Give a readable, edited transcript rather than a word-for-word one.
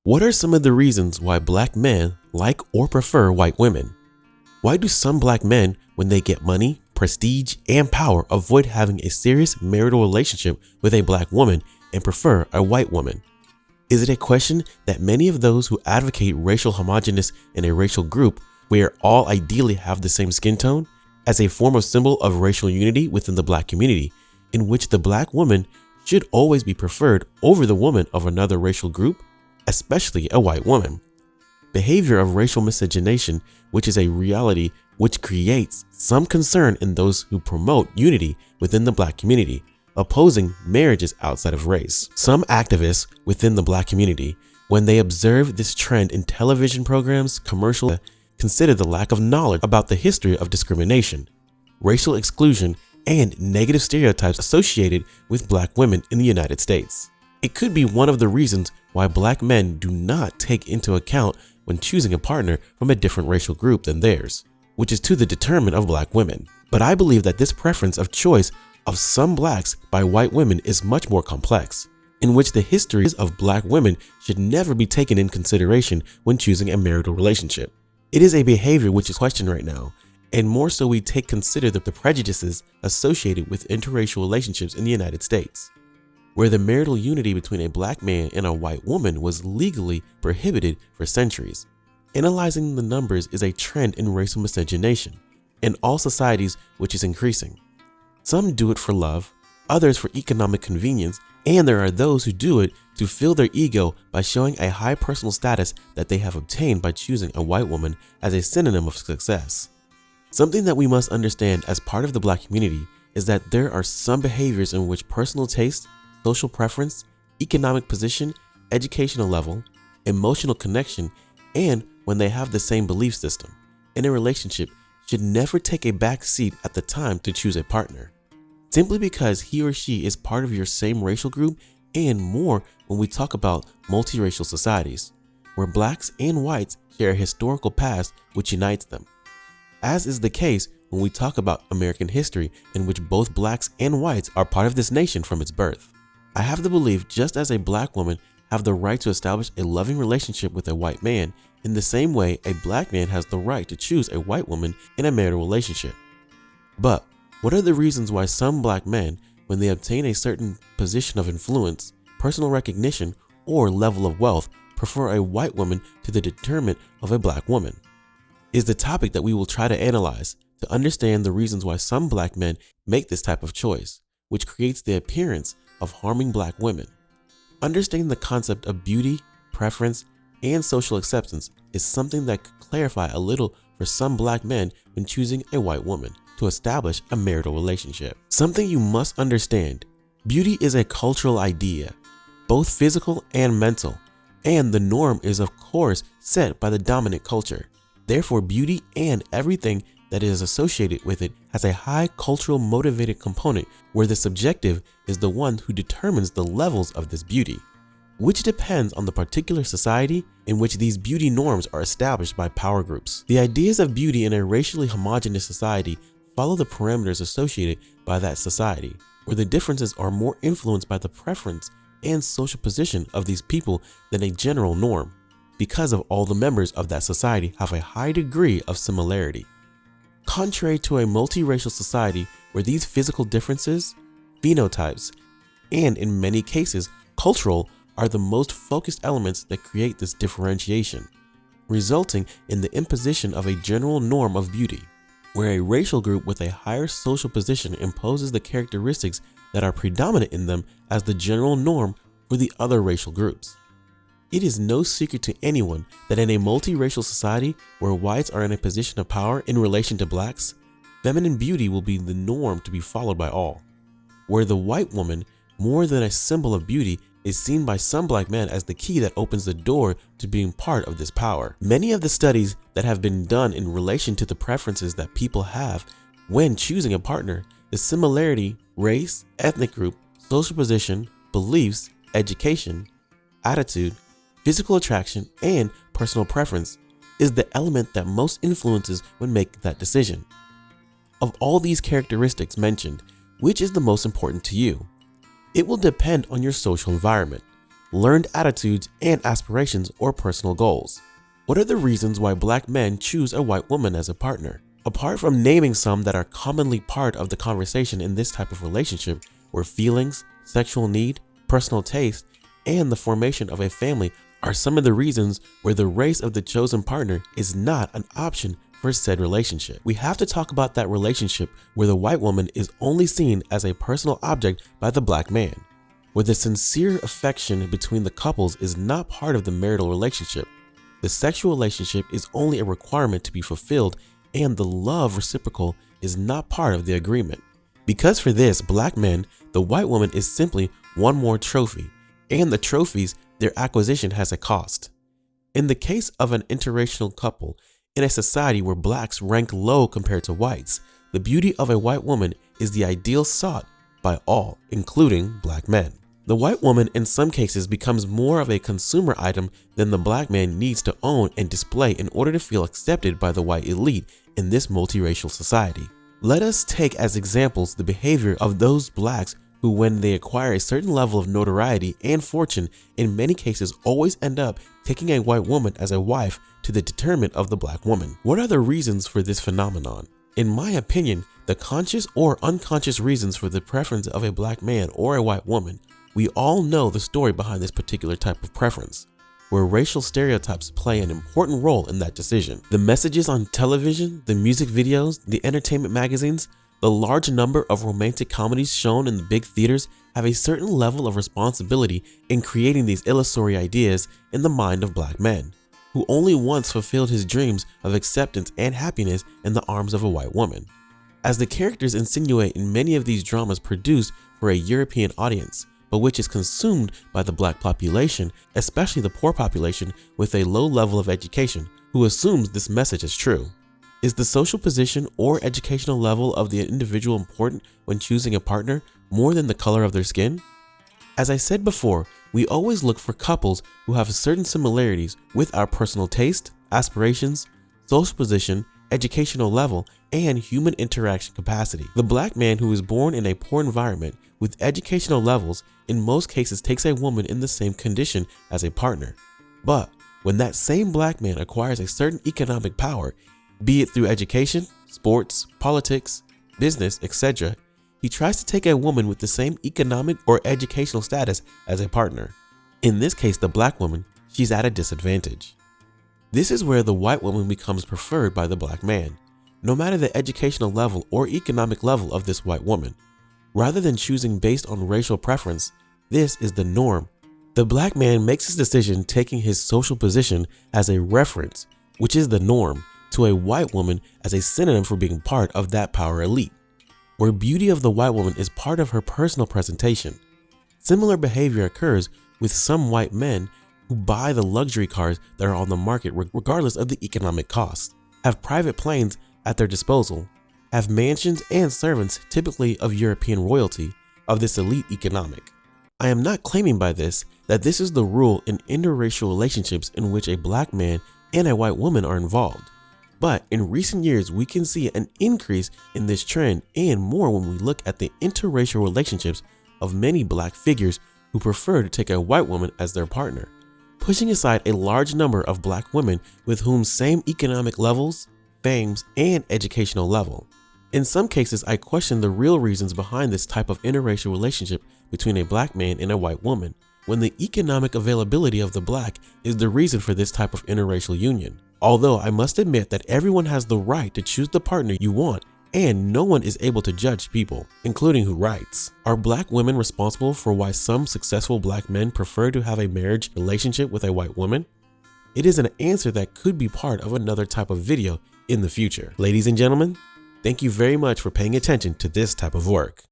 What are some of the reasons why black men like or prefer white women? Why do some black men, when they get money, prestige, and power, avoid having a serious marital relationship with a black woman and prefer a white woman? Is it a question that many of those who advocate racial homogeneity in a racial group where all ideally have the same skin tone as a form of symbol of racial unity within the black community, in which the black woman should always be preferred over the woman of another racial group, especially a white woman? Behavior of racial miscegenation, which is a reality which creates some concern in those who promote unity within the black community, opposing marriages outside of race. Some activists within the black community, when they observe this trend in television programs, commercials, consider the lack of knowledge about the history of discrimination, racial exclusion, and negative stereotypes associated with black women in the United States. It could be one of the reasons why black men do not take into account when choosing a partner from a different racial group than theirs, which is to the detriment of black women. But I believe that this preference of choice of some blacks by white women is much more complex, in which the histories of black women should never be taken in consideration when choosing a marital relationship. It is a behavior which is questioned right now, and more so we consider the prejudices associated with interracial relationships in the United States, where the marital unity between a black man and a white woman was legally prohibited for centuries. Analyzing the numbers is a trend in racial miscegenation in all societies, which is increasing. Some do it for love, others for economic convenience, and there are those who do it to fill their ego by showing a high personal status that they have obtained by choosing a white woman as a synonym of success. Something that we must understand as part of the black community is that there are some behaviors in which personal taste, social preference, economic position, educational level, emotional connection, and when they have the same belief system in a relationship should never take a back seat at the time to choose a partner, simply because he or she is part of your same racial group, and more when we talk about multiracial societies, where blacks and whites share a historical past which unites them, as is the case when we talk about American history, in which both blacks and whites are part of this nation from its birth. I have the belief, just as a black woman have the right to establish a loving relationship with a white man, in the same way a black man has the right to choose a white woman in a marital relationship. But what are the reasons why some black men, when they obtain a certain position of influence, personal recognition, or level of wealth, prefer a white woman to the detriment of a black woman? Is the topic that we will try to analyze to understand the reasons why some black men make this type of choice, which creates the appearance of harming black women. Understanding the concept of beauty, preference, and social acceptance is something that could clarify a little for some black men when choosing a white woman to establish a marital relationship. Something you must understand: beauty is a cultural idea, both physical and mental, and the norm is of course set by the dominant culture. Therefore, beauty and everything that is associated with it has a high cultural motivated component, where the subjective is the one who determines the levels of this beauty, which depends on the particular society in which these beauty norms are established by power groups. The ideas of beauty in a racially homogeneous society follow the parameters associated by that society, where the differences are more influenced by the preference and social position of these people than a general norm, because of all the members of that society have a high degree of similarity. Contrary to a multiracial society where these physical differences, phenotypes, and in many cases cultural, are the most focused elements that create this differentiation, resulting in the imposition of a general norm of beauty, where a racial group with a higher social position imposes the characteristics that are predominant in them as the general norm for the other racial groups. It is no secret to anyone that in a multiracial society where whites are in a position of power in relation to blacks, feminine beauty will be the norm to be followed by all, where the white woman, more than a symbol of beauty, is seen by some black men as the key that opens the door to being part of this power. Many of the studies that have been done in relation to the preferences that people have when choosing a partner, the similarity, race, ethnic group, social position, beliefs, education, attitude, physical attraction, and personal preference is the element that most influences when making that decision. Of all these characteristics mentioned, which is the most important to you? It will depend on your social environment, learned attitudes, and aspirations or personal goals. What are the reasons why black men choose a white woman as a partner? Apart from naming some that are commonly part of the conversation in this type of relationship, where feelings, sexual need, personal taste, and the formation of a family are some of the reasons where the race of the chosen partner is not an option for said relationship. We have to talk about that relationship where the white woman is only seen as a personal object by the black man, where the sincere affection between the couples is not part of the marital relationship. The sexual relationship is only a requirement to be fulfilled, and the love reciprocal is not part of the agreement. Because for this black men, the white woman is simply one more trophy, and the trophies, their acquisition has a cost. In the case of an interracial couple, in a society where blacks rank low compared to whites, the beauty of a white woman is the ideal sought by all, including black men. The white woman in some cases becomes more of a consumer item than the black man needs to own and display in order to feel accepted by the white elite in this multiracial society. Let us take as examples the behavior of those blacks who, when they acquire a certain level of notoriety and fortune, in many cases always end up taking a white woman as a wife to the detriment of the black woman. What are the reasons for this phenomenon? In my opinion, the conscious or unconscious reasons for the preference of a black man or a white woman, we all know the story behind this particular type of preference, where racial stereotypes play an important role in that decision. The messages on television, the music videos, the entertainment magazines, the large number of romantic comedies shown in the big theaters have a certain level of responsibility in creating these illusory ideas in the mind of black men, who only once fulfilled his dreams of acceptance and happiness in the arms of a white woman. As the characters insinuate in many of these dramas produced for a European audience, but which is consumed by the black population, especially the poor population with a low level of education, who assumes this message is true. Is the social position or educational level of the individual important when choosing a partner more than the color of their skin? As I said before, we always look for couples who have certain similarities with our personal taste, aspirations, social position, educational level, and human interaction capacity. The black man who is born in a poor environment with educational levels in most cases takes a woman in the same condition as a partner. But when that same black man acquires a certain economic power, be it through education, sports, politics, business, etc., he tries to take a woman with the same economic or educational status as a partner. In this case, the black woman, she's at a disadvantage. This is where the white woman becomes preferred by the black man, no matter the educational level or economic level of this white woman. Rather than choosing based on racial preference, this is the norm. The black man makes his decision taking his social position as a reference, which is the norm, to a white woman as a synonym for being part of that power elite, where beauty of the white woman is part of her personal presentation. Similar behavior occurs with some white men who buy the luxury cars that are on the market regardless of the economic cost, have private planes at their disposal, have mansions and servants typically of European royalty, of this elite economic. I am not claiming by this that this is the rule in interracial relationships in which a black man and a white woman are involved. But in recent years, we can see an increase in this trend and more when we look at the interracial relationships of many black figures who prefer to take a white woman as their partner, pushing aside a large number of black women with whom same economic levels, fames, and educational level. In some cases, I question the real reasons behind this type of interracial relationship between a black man and a white woman, when the economic availability of the black is the reason for this type of interracial union. Although I must admit that everyone has the right to choose the partner you want, and no one is able to judge people, including who writes. Are black women responsible for why some successful black men prefer to have a marriage relationship with a white woman? It is an answer that could be part of another type of video in the future. Ladies and gentlemen, thank you very much for paying attention to this type of work.